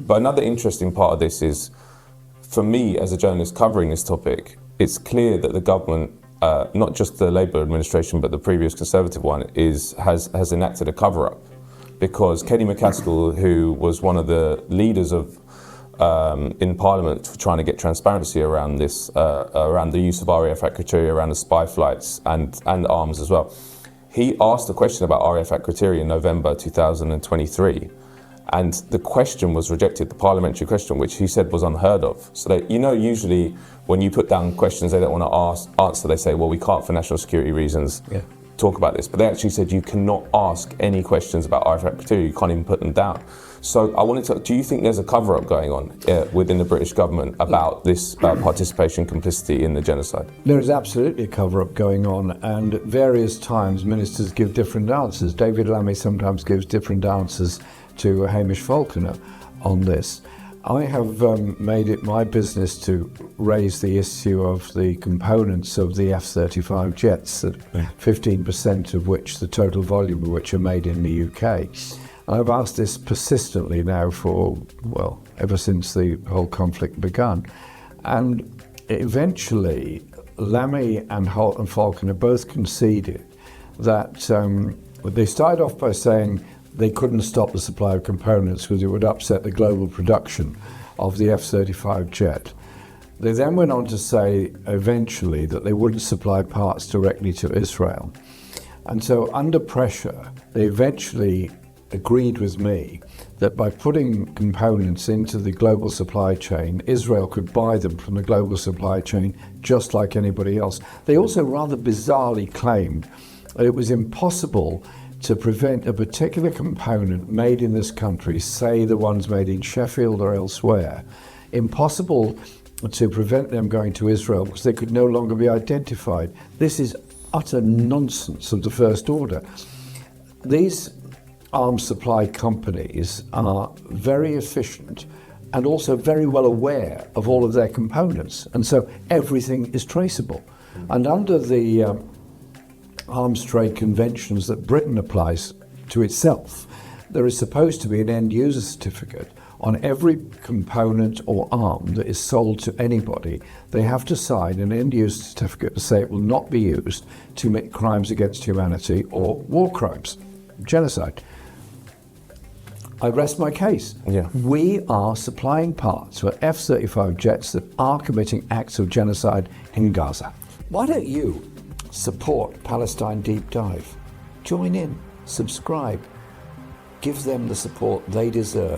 But another interesting part of this is, for me as a journalist covering this topic, it's clear that the government, not just the Labour administration, but the previous Conservative one, has enacted a cover-up. Because Kenny McCaskill, who was one of the leaders of in Parliament for trying to get transparency around this, around the use of RAF Akrotiri, around the spy flights and arms as well, he asked a question about RAF Akrotiri in November 2023. And the question was rejected, the parliamentary question, which he said was unheard of. So that, usually when you put down questions they don't want to answer, they say, well, we can't for national security reasons talk about this. But they actually said you cannot ask any questions about RAF Akrotiri, you can't even put them down. So I wanted to, do you think there's a cover-up going on within the British government about this participation, complicity in the genocide? There is absolutely a cover-up going on, and at various times ministers give different answers. David Lammy sometimes gives different answers to Hamish Falconer on this. I have made it my business to raise the issue of the components of the F-35 jets, 15% of which, the total volume of which, are made in the UK. And I've asked this persistently now for, well, ever since the whole conflict began. And eventually, Lammy and Falconer both conceded that they started off by saying they couldn't stop the supply of components because it would upset the global production of the F-35 jet. They then went on to say eventually that they wouldn't supply parts directly to Israel. And so under pressure, they eventually agreed with me that by putting components into the global supply chain, Israel could buy them from the global supply chain just like anybody else. They also rather bizarrely claimed that it was impossible to prevent a particular component made in this country, say the ones made in Sheffield or elsewhere, impossible to prevent them going to Israel because they could no longer be identified. This is utter nonsense of the first order. These arms supply companies are very efficient and also very well aware of all of their components, and so everything is traceable. And under the arms trade conventions that Britain applies to itself, there is supposed to be an end user certificate on every component or arm that is sold to anybody. They have to sign an end user certificate to say it will not be used to commit crimes against humanity or war crimes, genocide. I rest my case. We are supplying parts for F-35 jets that are committing acts of genocide in Gaza. Why don't you support Palestine Deep Dive? Join in, subscribe, give them the support they deserve.